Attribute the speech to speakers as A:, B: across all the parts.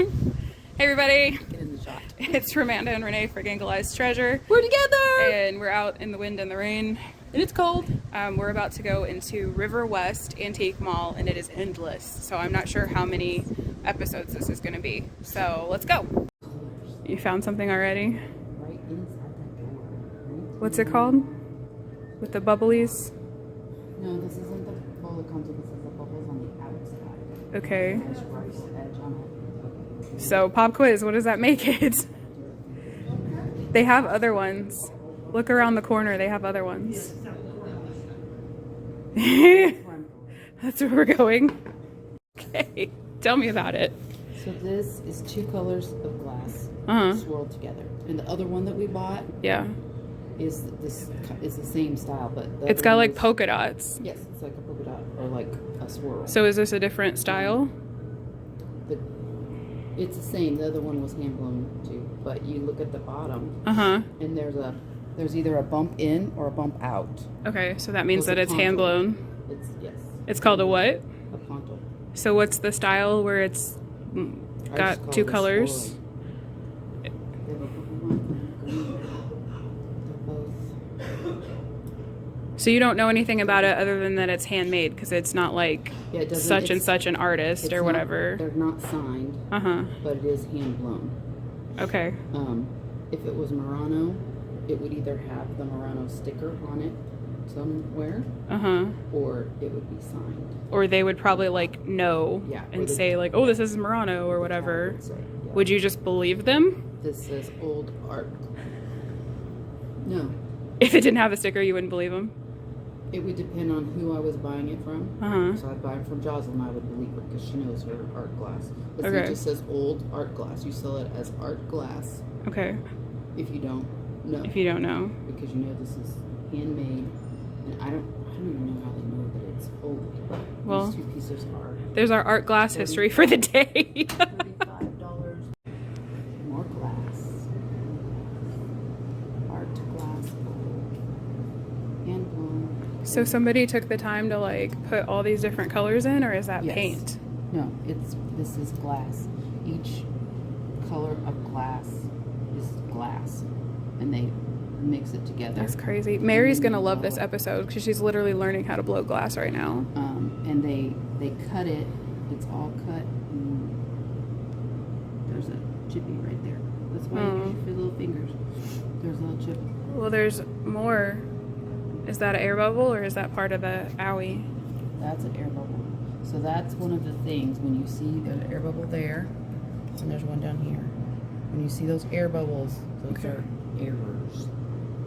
A: Hey everybody,
B: Get in the shot.
A: it's Ramanda and Renee for Gangelized Treasure.
B: We're together!
A: And we're out in the wind and the rain.
B: And it's cold.
A: We're about to go into River West Antique Mall and it is endless. So I'm not sure how many episodes this is going to be. So let's go. You found something already?
B: Right inside that door.
A: What's it called? With the bubblies?
B: No, this isn't the bowl that comes with. This is the bubbles on the outside.
A: Okay.
B: There's rice edge on it.
A: So pop quiz, what does that make it? They have other ones. Look around the corner, they have other ones. That's where we're going. Okay, tell me about it.
B: So this is two colors of glass swirled together. And the other one that we bought is the same style, but
A: it's got like polka dots.
B: Yes, it's like a polka dot or like a swirl.
A: So is this a different style?
B: It's the same. The other one was hand blown too, but you look at the bottom, and there's either a bump in or a bump out.
A: Okay, so that means that it's hand blown.
B: Yes.
A: It's called a what?
B: A ponto.
A: So what's the style where it's got two colors? So you don't know anything about it other than that it's handmade because it's not like such and such an artist or whatever.
B: They're not signed, but it is hand blown.
A: Okay.
B: If it was Murano, it would either have the Murano sticker on it somewhere, or it would be signed.
A: Or they would probably like know and say like, oh, this is Murano or whatever. Would you just believe them?
B: This says old art. No.
A: If it didn't have a sticker, you wouldn't believe them?
B: It would depend on who I was buying it from. So I'd buy it from Josselyn, I would believe her because she knows her art glass. But see, it just says old art glass. You sell it as art glass.
A: Okay.
B: If you don't know.
A: If you don't know.
B: Because you know this is handmade. And I don't even know how they know that it's old.
A: Well,
B: these two pieces are.
A: There's our art glass history for the day.
B: $35. More glass. Art glass. Hand blown.
A: So somebody took the time to like put all these different colors in, or is that paint?
B: No, this is glass. Each color of glass is glass, and they mix it together.
A: That's crazy. Mary's gonna love this episode because she's literally learning how to blow glass right now.
B: And they cut it. It's all cut. There's a chippy right there. That's why you use your little fingers. There's a little chip.
A: Well, there's more. Is that an air bubble or is that part of the owie?
B: That's an air bubble. So that's one of the things when you see there's an air bubble there, and there's one down here. When you see those air bubbles, those are errors.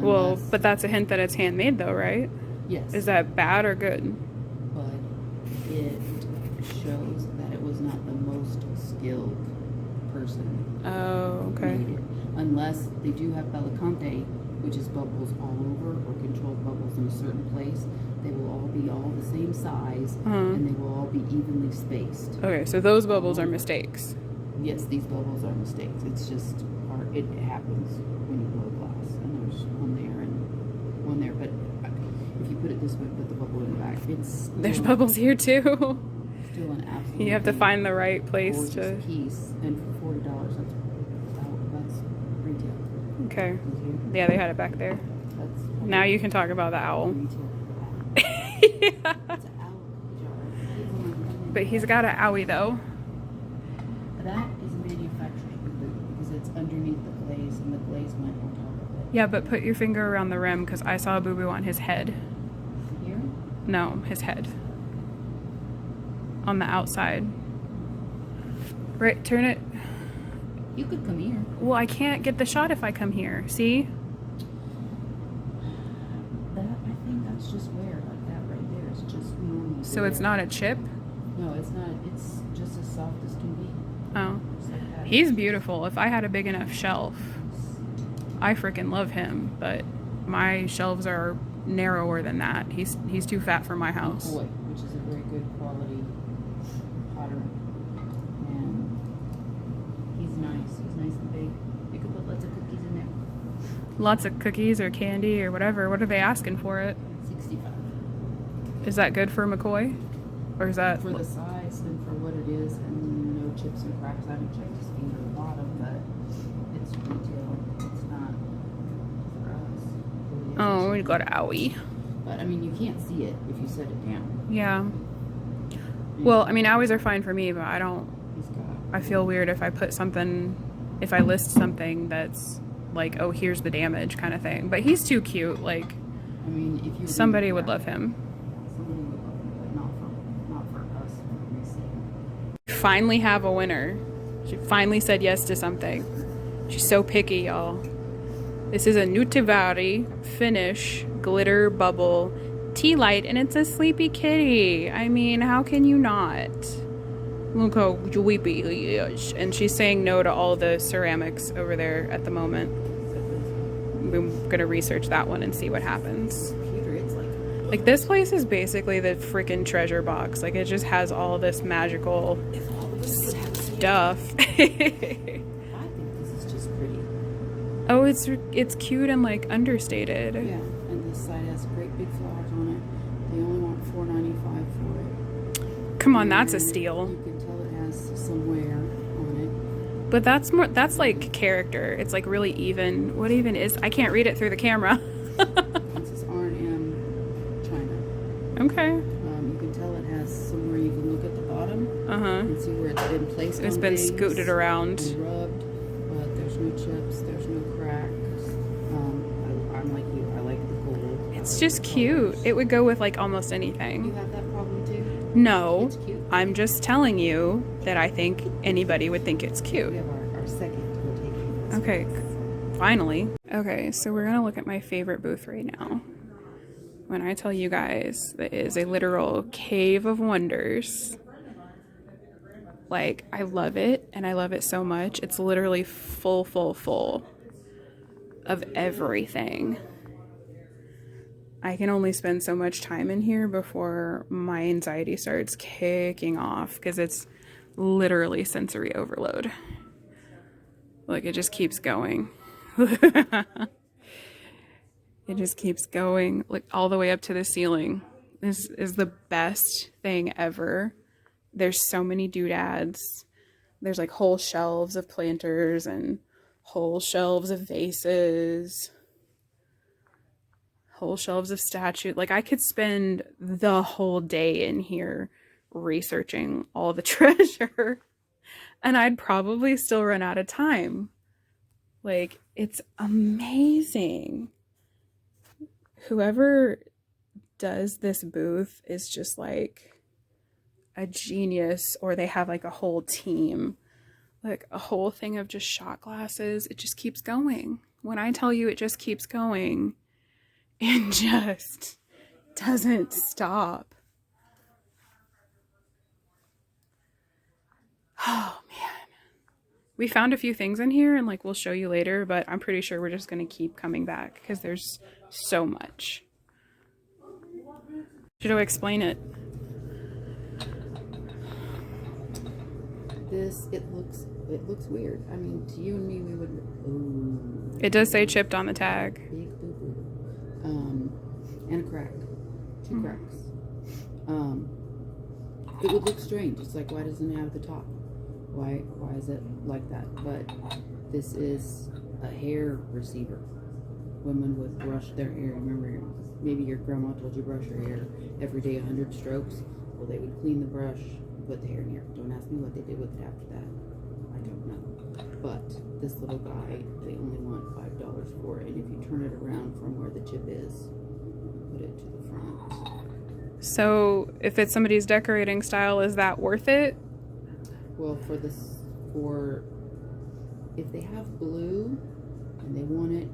A: Well, but that's a hint that it's handmade though, right?
B: Yes.
A: Is that bad or good?
B: But it shows that it was not the most skilled person.
A: Oh, okay.
B: Made it. Unless they do have Bellicante, which is bubbles all over or controlled bubbles in a certain place. They will all be all the same size and they will all be evenly spaced.
A: Okay, so those bubbles are mistakes.
B: Yes, these bubbles are mistakes. It's just, it happens when you blow glass. And there's one there and one there. But if you put it this way, put the bubble in the back, it's
A: there's bubbles here too.
B: Still an absolute.
A: You have to find the right place to.
B: Piece, and for $40, that's retail.
A: Okay. Yeah, they had it back there. Now you can talk about the owl. Yeah. But he's got an owie though.
B: That is a manufacturer's boot because it's underneath the glaze and the glaze went on top of it.
A: Yeah, but put your finger around the rim because I saw a boo-boo on his head.
B: Here?
A: No, his head. On the outside. Right, turn it.
B: You could come here.
A: Well, I can't get the shot if I come here. See?
B: I think that's just wear like that right there. It's just normal.
A: So it's not a chip?
B: No, it's not. It's just as soft as can be.
A: Oh.
B: Like that.
A: He's beautiful. If I had a big enough shelf, I freaking love him. But my shelves are narrower than that. He's too fat for my house.
B: McCoy, which is a very good quality pottery. And he's nice. He's nice and big. You could put lots of cookies in there.
A: Lots of cookies or candy or whatever. What are they asking for it?
B: 65.
A: Is that good for McCoy? Or is that...
B: For the size and for what it is and no chips and cracks. I haven't checked his feet or the bottom, but it's retail. It's not for us.
A: Oh, we got owie.
B: But I mean, you can't see it if you set it down.
A: Yeah. Well, I mean, owies are fine for me, but I don't. I feel weird if I put something, if I list something that's like, oh, here's the damage kind of thing. But he's too cute. Like,
B: I mean, if you
A: somebody would love him.
B: Somebody would love him, but not for us.
A: Finally have a winner. She finally said yes to something. She's so picky, y'all. This is a Nutivari Finish Glitter Bubble Tea Light, and it's a sleepy kitty. I mean, how can you not? Look how weepy he is. And she's saying no to all the ceramics over there at the moment. We're gonna research that one and see what happens. Like, this place is basically the freaking treasure box. Like, it just has all this magical stuff.
B: I think this is just pretty.
A: Oh, it's cute and like understated.
B: Yeah, and this side has great big flowers on it. They only want $4.95 for it.
A: Come on, that's a steal.
B: You can tell it has some wear on
A: But that's like character. It's like really even. What even is? I can't read it through the camera.
B: it. This is R&M China.
A: Okay.
B: You can tell it has somewhere you can look at the bottom.
A: Uh-huh.
B: And see where it's been placed.
A: It's been scooted around.
B: And rubbed, but there's no chips. There's no cracks. I'm like you. I like the gold.
A: It's just cute. It would go with like almost anything.
B: You have that problem too?
A: No.
B: It's cute.
A: I'm just telling you that I think anybody would think it's cute.
B: We have our second. We're taking this
A: Okay. Finally. Okay, so we're gonna look at my favorite booth right now. When I tell you guys that it is a literal cave of wonders. Like, I love it, and I love it so much. It's literally full of everything. I can only spend so much time in here before my anxiety starts kicking off, because it's literally sensory overload. Like, it just keeps going. It just keeps going, like, all the way up to the ceiling. This is the best thing ever. There's so many doodads. There's like whole shelves of planters and whole shelves of vases. Whole shelves of statues. Like, I could spend the whole day in here researching all the treasure. And I'd probably still run out of time. Like, it's amazing. Whoever does this booth is just like a genius, or they have like a whole team, like a whole thing of just shot glasses. It just keeps going. When I tell you it just keeps going, it just doesn't stop. Oh man, we found a few things in here, and like we'll show you later, but I'm pretty sure we're just going to keep coming back because there's so much. Should I explain it?
B: It looks weird. I mean, to you and me, we would. Ooh.
A: It does say chipped on the tag.
B: Big boo boo. And a crack. Two cracks. It would look strange. It's like, why doesn't it have the top? Why is it like that? But this is a hair receiver. Women would brush their hair. Remember, maybe your grandma told you brush your hair every day 100 strokes. Well, they would clean the brush, put the hair in here. Don't ask me what they did with it after that. I don't know. But this little guy, they only want $5 for it. And if you turn it around from where the chip is, put it to the front.
A: So if it's somebody's decorating style, is that worth it?
B: Well, if they have blue and they want it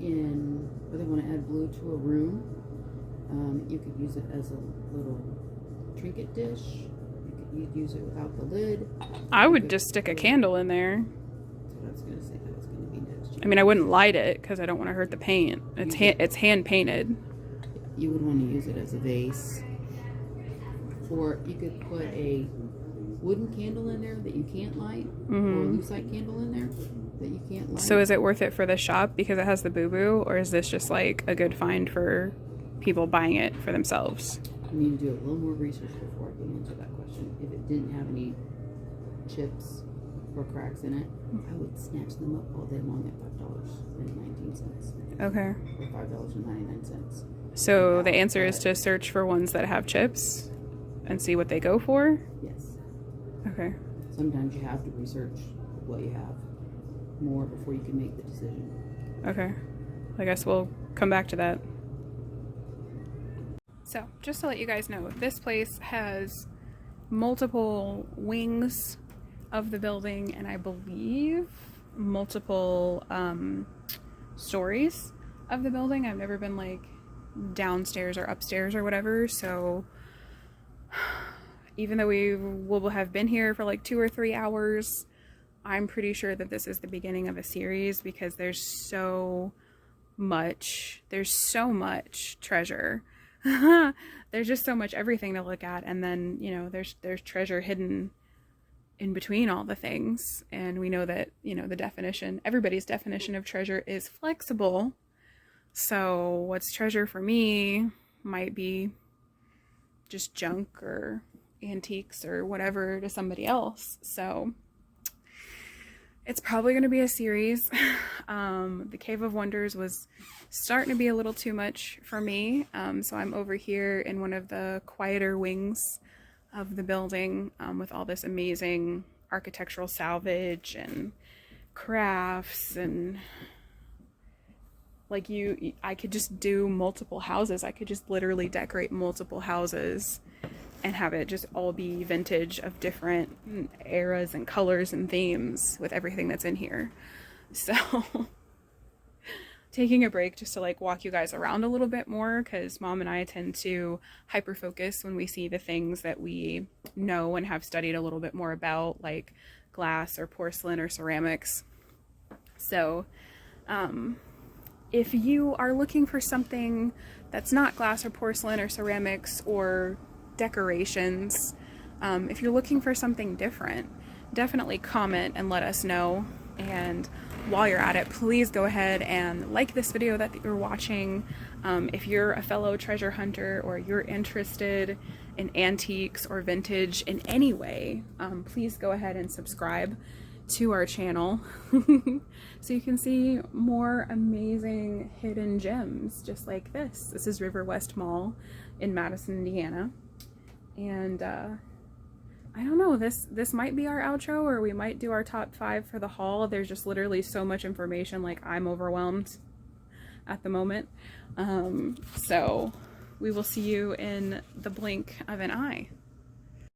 B: in, or they want to add blue to a room, you could use it as a little trinket dish. You'd use it without the lid.
A: I would just stick a candle in there.
B: That's what I was going to say. That was going to be next.
A: I mean, I wouldn't light it because I don't want to hurt the paint. It's hand painted.
B: You would want to use it as a vase. Or you could put a wooden candle in there that you can't light, or a lucite candle in there that you can't light.
A: So is it worth it for the shop because it has the boo-boo, or is this just like a good find for people buying it for themselves?
B: I need to do a little more research before I can answer that question. If it didn't have any chips or cracks in it, I would snatch them up all day long at $5.19.
A: Okay.
B: Or $5.99.
A: So the answer is to search for ones that have chips and see what they go for?
B: Yes.
A: Okay.
B: Sometimes you have to research what you have more before you can make the decision.
A: Okay. I guess we'll come back to that. So, just to let you guys know, this place has multiple wings of the building, and I believe multiple stories of the building. I've never been like downstairs or upstairs or whatever, so even though we will have been here for like 2 or 3 hours, I'm pretty sure that this is the beginning of a series because there's so much treasure. There's just so much everything to look at, and then, you know, there's treasure hidden in between all the things. And we know that, you know, everybody's definition of treasure is flexible. So what's treasure for me might be just junk or antiques or whatever to somebody else. So it's probably going to be a series. The Cave of Wonders was starting to be a little too much for me. So I'm over here in one of the quieter wings of the building with all this amazing architectural salvage and crafts, and like I could just do multiple houses. I could just literally decorate multiple houses and have it just all be vintage of different eras and colors and themes with everything that's in here. So taking a break just to like walk you guys around a little bit more, because Mom and I tend to hyper focus when we see the things that we know and have studied a little bit more about, like glass or porcelain or ceramics. So if you are looking for something that's not glass or porcelain or ceramics or decorations, if you're looking for something different, definitely comment and let us know. And while you're at it, please go ahead and like this video that you're watching. If you're a fellow treasure hunter or you're interested in antiques or vintage in any way, please go ahead and subscribe to our channel so you can see more amazing hidden gems just like this. This is River West Mall in Madison, Indiana. And I don't know, this might be our outro, or we might do our top 5 for the haul. There's just literally so much information, like I'm overwhelmed at the moment. So we will see you in the blink of an eye.